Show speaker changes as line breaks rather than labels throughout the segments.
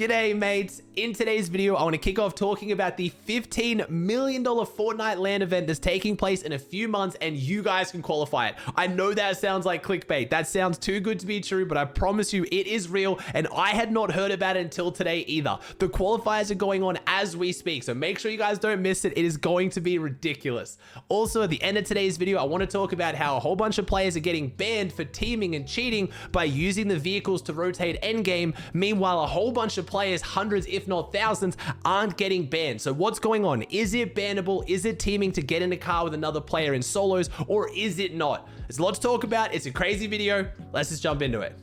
G'day mates, in today's video I want to kick off talking about the $15 million Fortnite LAN event that's taking place in a few months and you guys can qualify it. I know that sounds like clickbait, that sounds too good to be true, but I promise you it is real and I had not heard about it until today either. The qualifiers are going on as we speak, so make sure you guys don't miss it. It is going to be ridiculous. Also, at the end of today's video, I want to talk about how a whole bunch of players are getting banned for teaming and cheating by using the vehicles to rotate endgame. Meanwhile, a whole bunch of players, hundreds if not thousands, aren't getting banned. So what's going on? Is it bannable? Is it teaming to get in a car with another player in solos, or is it not? There's a lot to talk about. It's a crazy video. Let's just jump into it.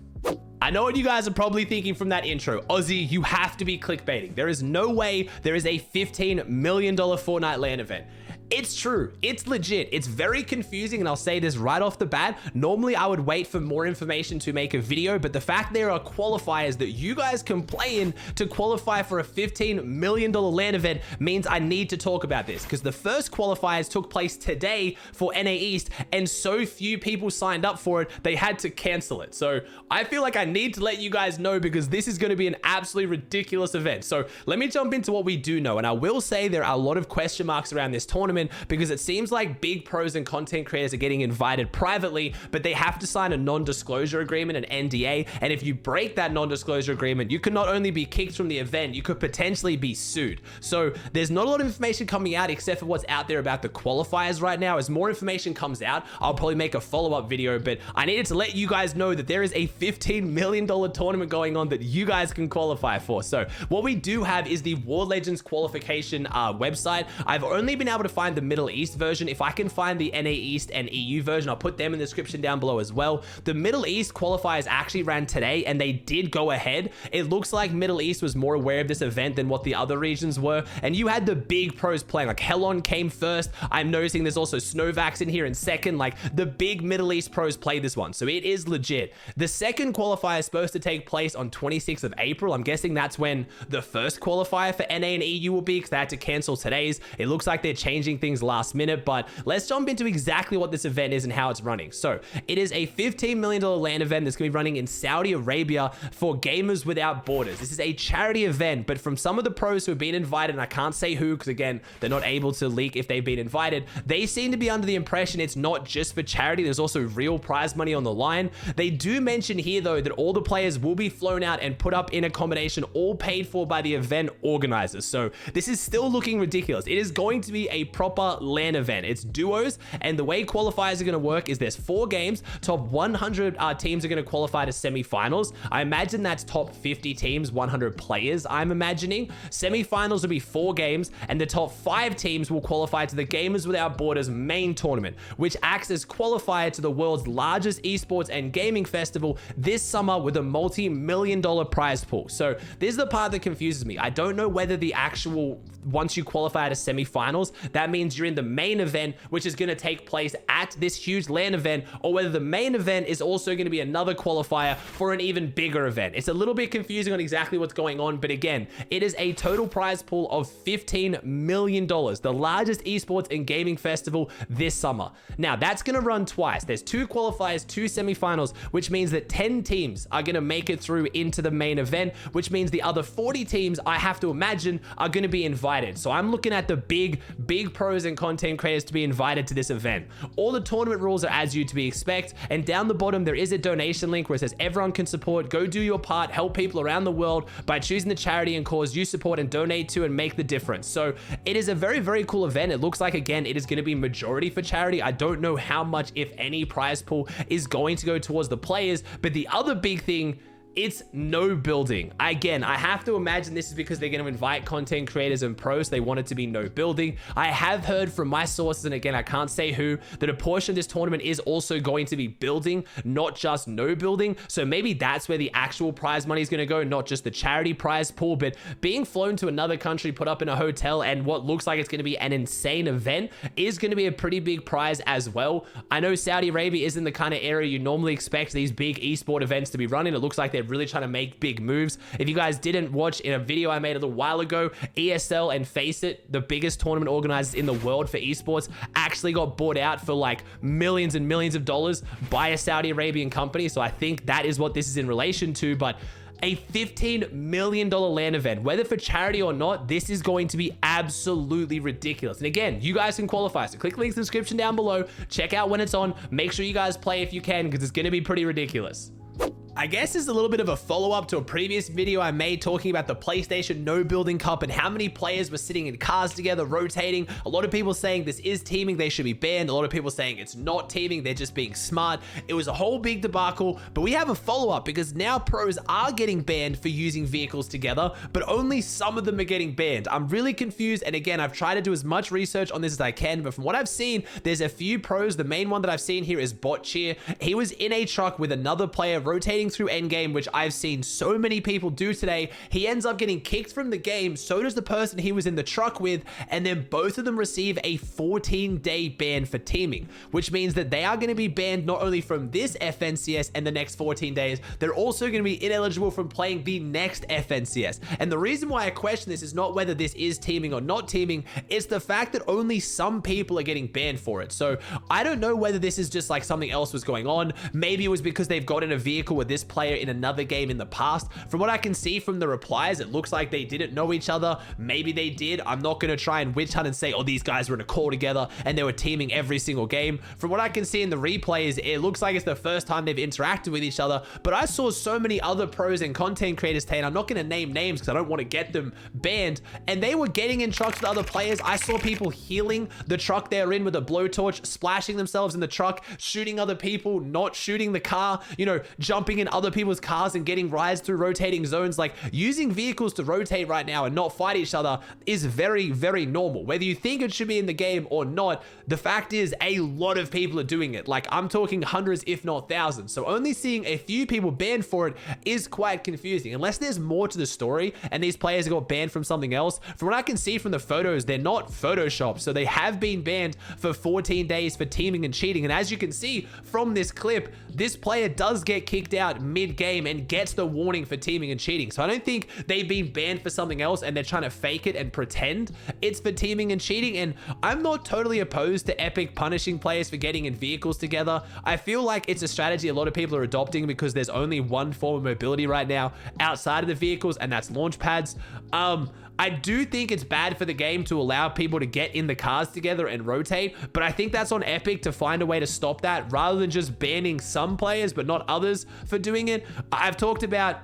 I know what you guys are probably thinking from that intro. Aussie, you have to be clickbaiting. There is no way there is a $15 million Fortnite LAN event. It's true. It's legit. It's very confusing, and I'll say this right off the bat. Normally, I would wait for more information to make a video, but the fact there are qualifiers that you guys can play in to qualify for a $15 million LAN event means I need to talk about this, because the first qualifiers took place today for NA East, and so few people signed up for it, they had to cancel it. So I feel like I need to let you guys know, because this is going to be an absolutely ridiculous event. So let me jump into what we do know, and I will say there are a lot of question marks around this tournament, because it seems like big pros and content creators are getting invited privately, but they have to sign a non-disclosure agreement, an NDA, and if you break that non-disclosure agreement, you can not only be kicked from the event, you could potentially be sued. So there's not a lot of information coming out except for what's out there about the qualifiers right now. As more information comes out, I'll probably make a follow-up video, but I needed to let you guys know that there is a $15 million tournament going on that you guys can qualify for. So what we do have is the War Legends qualification website. I've only been able to find the Middle East version. If I can find the NA East and EU version, I'll put them in the description down below as well. The Middle East qualifiers actually ran today and they did go ahead. It looks like Middle East was more aware of this event than what the other regions were, and you had the big pros playing. Like Helon came first. I'm noticing there's also Snowvax in here in second. Like the big Middle East pros played this one, so it is legit. The second qualifier is supposed to take place on 26th of April. I'm guessing that's when the first qualifier for NA and EU will be, because they had to cancel today's. It looks like they're changing things last minute, but let's jump into exactly what this event is and how it's running. So it is a $15 million LAN event that's going to be running in Saudi Arabia for Gamers Without Borders. This is a charity event, but from some of the pros who have been invited, and I can't say who because again, they're not able to leak if they've been invited, they seem to be under the impression it's not just for charity. There's also real prize money on the line. They do mention here though that all the players will be flown out and put up in accommodation, all paid for by the event organizers. So this is still looking ridiculous. It is going to be a proper LAN event. It's duos, and the way qualifiers are going to work is there's 4 games. Top 100 teams are going to qualify to semifinals. I imagine that's top 50 teams, 100 players. I'm imagining semifinals will be 4 games, and the top 5 teams will qualify to the Gamers Without Borders main tournament, which acts as qualifier to the world's largest esports and gaming festival this summer with a multi-million-dollar prize pool. So this is the part that confuses me. I don't know whether the actual, once you qualify to semifinals, that means you're in the main event, which is going to take place at this huge LAN event, or whether the main event is also going to be another qualifier for an even bigger event. It's a little bit confusing on exactly what's going on, but again, it is a total prize pool of $15 million, the largest esports and gaming festival this summer. Now, that's going to run twice. There's 2 qualifiers, 2 semifinals, which means that 10 teams are going to make it through into the main event, which means the other 40 teams, I have to imagine, are going to be invited. So I'm looking at the big pros and content creators to be invited to this event. All the tournament rules are as you'd expect, and down the bottom there is a donation link where it says everyone can support. Go do your part, help people around the world by choosing the charity and cause you support and donate to and make the difference. So it is a very cool event. It looks like, again, it is going to be majority for charity. I don't know how much, if any, prize pool is going to go towards the players, but the other big thing, it's no building. Again, I have to imagine this is because they're going to invite content creators and pros. They want it to be no building. I have heard from my sources, and again, I can't say who, that a portion of this tournament is also going to be building, not just no building. So maybe that's where the actual prize money is going to go, not just the charity prize pool, but being flown to another country, put up in a hotel, and what looks like it's going to be an insane event is going to be a pretty big prize as well. I know Saudi Arabia isn't the kind of area you normally expect these big esport events to be running. It looks like they're really trying to make big moves. If you guys didn't watch, in a video I made a little while ago, ESL and Face It, the biggest tournament organizers in the world for esports, actually got bought out for like millions and millions of dollars by a Saudi Arabian company. So I think that is what this is in relation to. But A $15 million LAN event, whether for charity or not, this is going to be absolutely ridiculous. And again, you guys can qualify. So click the link in the description down below. Check out when it's on. Make sure you guys play if you can, because it's going to be pretty ridiculous. I guess this is a little bit of a follow-up to a previous video I made talking about the PlayStation No Building Cup and how many players were sitting in cars together, rotating. A lot of people saying this is teaming, they should be banned. A lot of people saying it's not teaming, they're just being smart. It was a whole big debacle, but we have a follow-up because now pros are getting banned for using vehicles together, but only some of them are getting banned. I'm really confused, and again, I've tried to do as much research on this as I can, but from what I've seen, there's a few pros. The main one that I've seen here is Bot Cheer. He was in a truck with another player rotating through endgame, which I've seen so many people do today. He ends up getting kicked from the game, so does the person he was in the truck with, and then both of them receive a 14-day ban for teaming, which means that they are going to be banned not only from this FNCS and the next 14 days, they're also going to be ineligible from playing the next FNCS. And the reason why I question this is not whether this is teaming or not teaming, it's the fact that only some people are getting banned for it. So I don't know whether this is just like something else was going on. Maybe it was because they've got in a vehicle with this player in another game in the past. From what I can see from the replies, it looks like they didn't know each other. Maybe they did. I'm not going to try and witch hunt and say, oh, these guys were in a call together and they were teaming every single game. From what I can see in the replays, it looks like it's the first time they've interacted with each other. But I saw so many other pros and content creators today, and I'm not going to name names because I don't want to get them banned, and they were getting in trucks with other players. I saw people healing the truck they're in with a blowtorch, splashing themselves in the truck, shooting other people, not shooting the car, you know, jumping in other people's cars and getting rides through rotating zones. Like, using vehicles to rotate right now and not fight each other is very, very normal. Whether you think it should be in the game or not, the fact is a lot of people are doing it. Like, I'm talking hundreds, if not thousands. So only seeing a few people banned for it is quite confusing. Unless there's more to the story and these players got banned from something else. From what I can see from the photos, they're not photoshopped. So they have been banned for 14 days for teaming and cheating. And as you can see from this clip, this player does get kicked out mid-game and gets the warning for teaming and cheating. So I don't think they've been banned for something else and they're trying to fake it and pretend it's for teaming and cheating. And I'm not totally opposed to Epic punishing players for getting in vehicles together. I feel like it's a strategy a lot of people are adopting because there's only one form of mobility right now outside of the vehicles, and that's launch pads. I do think it's bad for the game to allow people to get in the cars together and rotate, but I think that's on Epic to find a way to stop that rather than just banning some players but not others for doing it. I've talked about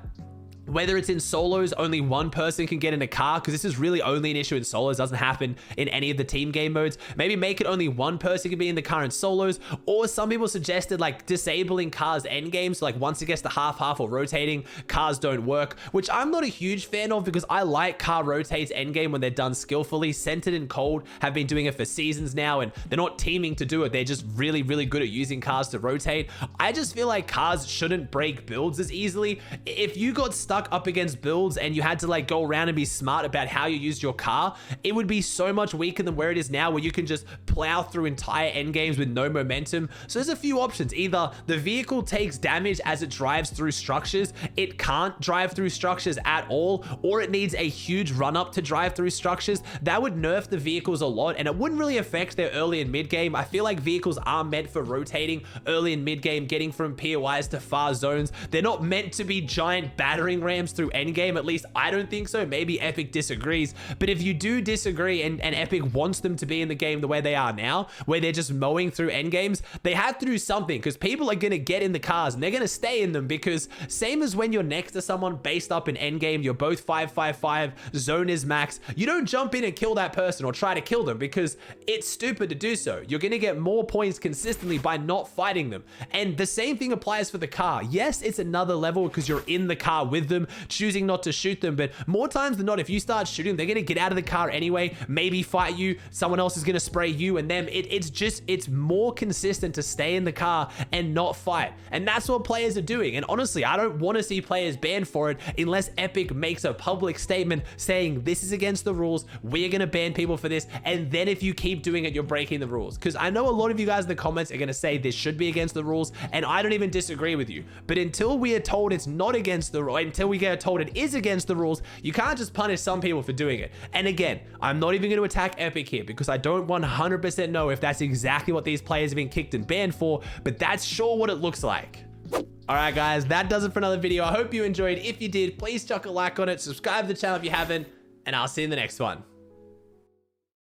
whether it's in solos, only one person can get in a car, because this is really only an issue in solos, doesn't happen in any of the team game modes. Maybe make it only one person can be in the car in solos, or some people suggested like disabling cars end games, so like once it gets to half or rotating, cars don't work, which I'm not a huge fan of because I like car rotates end game when they're done skillfully. Centered and Cold have been doing it for seasons now, and they're not teaming to do it. They're just really, really good at using cars to rotate. I just feel like cars shouldn't break builds as easily. If you got stuck up against builds and you had to like go around and be smart about how you used your car, it would be so much weaker than where it is now, where you can just plow through entire end games with no momentum. So there's a few options. Either the vehicle takes damage as it drives through structures, it can't drive through structures at all, or it needs a huge run up to drive through structures. That would nerf the vehicles a lot, and it wouldn't really affect their early and mid game. I feel like vehicles are meant for rotating early and mid game, getting from POIs to far zones. They're not meant to be giant battering rams through endgame. At least I don't think so. Maybe Epic disagrees, but if you do disagree and Epic wants them to be in the game the way they are now, where they're just mowing through endgames, they have to do something, because people are going to get in the cars and they're going to stay in them, because same as when you're next to someone based up in endgame, you're both 5-5-5, zone is max, you don't jump in and kill that person or try to kill them because it's stupid to do so. You're going to get more points consistently by not fighting them. And the same thing applies for the car. Yes, it's another level because you're in the car with them, choosing not to shoot them, but more times than not, if you start shooting, they're going to get out of the car anyway, maybe fight you, someone else is going to spray you and them. It's more consistent to stay in the car and not fight, and that's what players are doing. And honestly, I don't want to see players banned for it unless Epic makes a public statement saying this is against the rules, we're going to ban people for this, and then if you keep doing it, you're breaking the rules. Because I know a lot of you guys in the comments are going to say this should be against the rules, and I don't even disagree with you, but until we are told it's not against the rule, until we get told it is against the rules, you can't just punish some people for doing it. And again, I'm not even going to attack Epic here because I don't 100% know if that's exactly what these players have been kicked and banned for, but that's sure what it looks like. All right, guys, that does it for another video. I hope you enjoyed. If you did, please chuck a like on it. Subscribe to the channel if you haven't, and I'll see you in the next one.